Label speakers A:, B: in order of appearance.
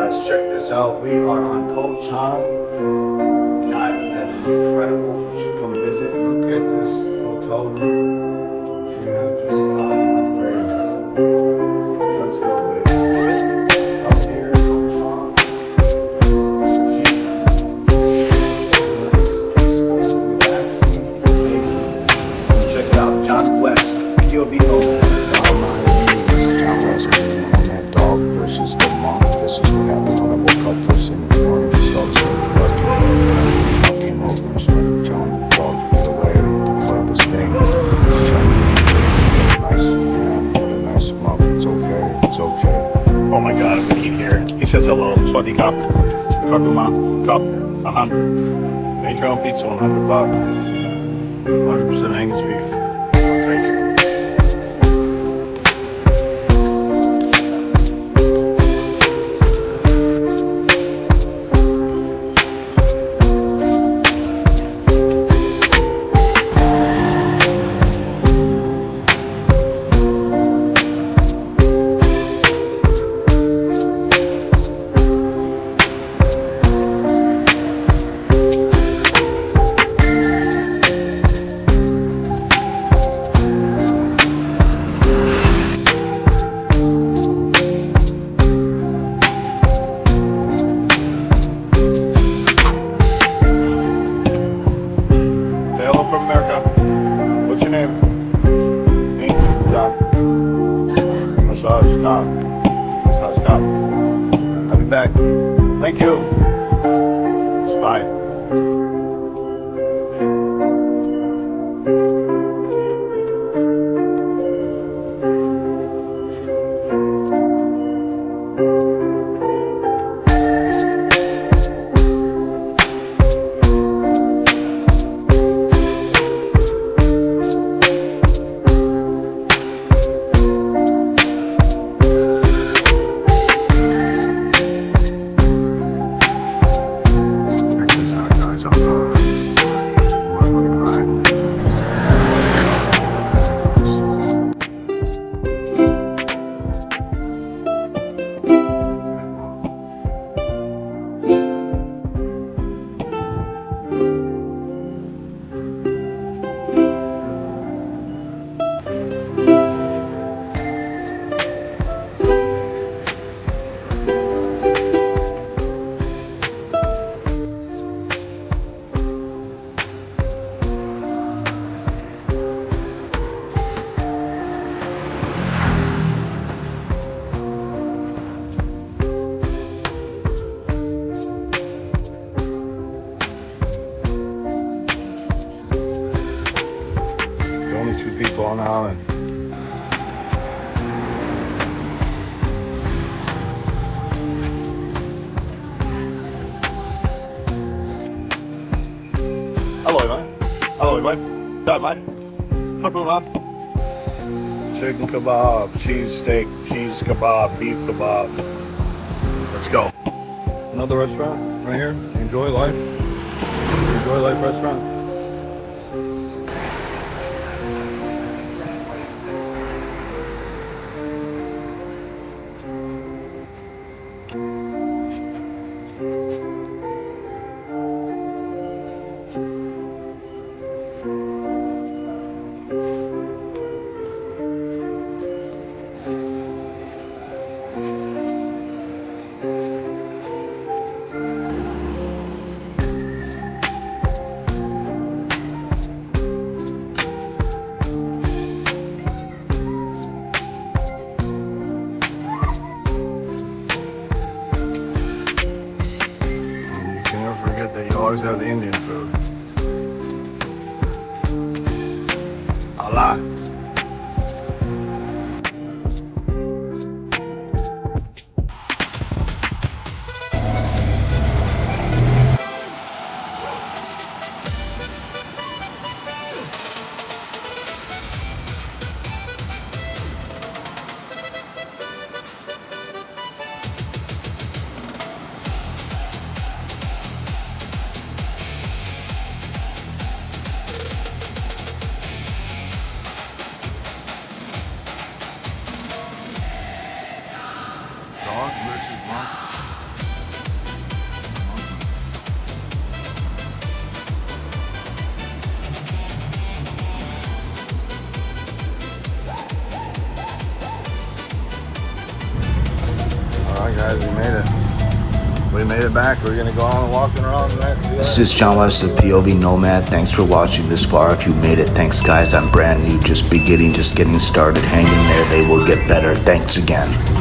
A: guys, check this out. We are on Koh Chang, an island that is incredible. You should come visit. Look at this hotel room. We have just great. Let's go, baby. Up here, Koh Chang. Relaxing, amazing. Check it out, John West, POVO.
B: This is John West on that dog versus the monk. This is what happened when I woke up first thing in the morning. This dog started barking. I came over and started telling the dog to get away and put up his thing. He's trying to be nice man, what a nice monk. It's okay, it's okay.
A: Oh my god, when you hear he says hello, Swaddy Kap, Kakuma, Kap, 100. Make your own pizza, $100. 100% Angus beef. I'll take it. From America. What's your name? Me? John. Massage Stop. Massage Stop. I'll be back. Thank you. Bye. Only 2 people on the island. Aloy, man. Aloy, man. Got man. Man. Chicken kebab, cheese steak, cheese kebab, beef kebab. Let's go. Another restaurant right here. Enjoy life. Enjoy life restaurant. Forget that you always have the Indian food. Allah. Alright guys, we made it. We made it back. We're gonna go on walking around tonight.
B: This is John West of POV Nomad. Thanks for watching this far. If you made it, thanks guys. I'm brand new, just getting started. Hang in there, they will get better. Thanks again.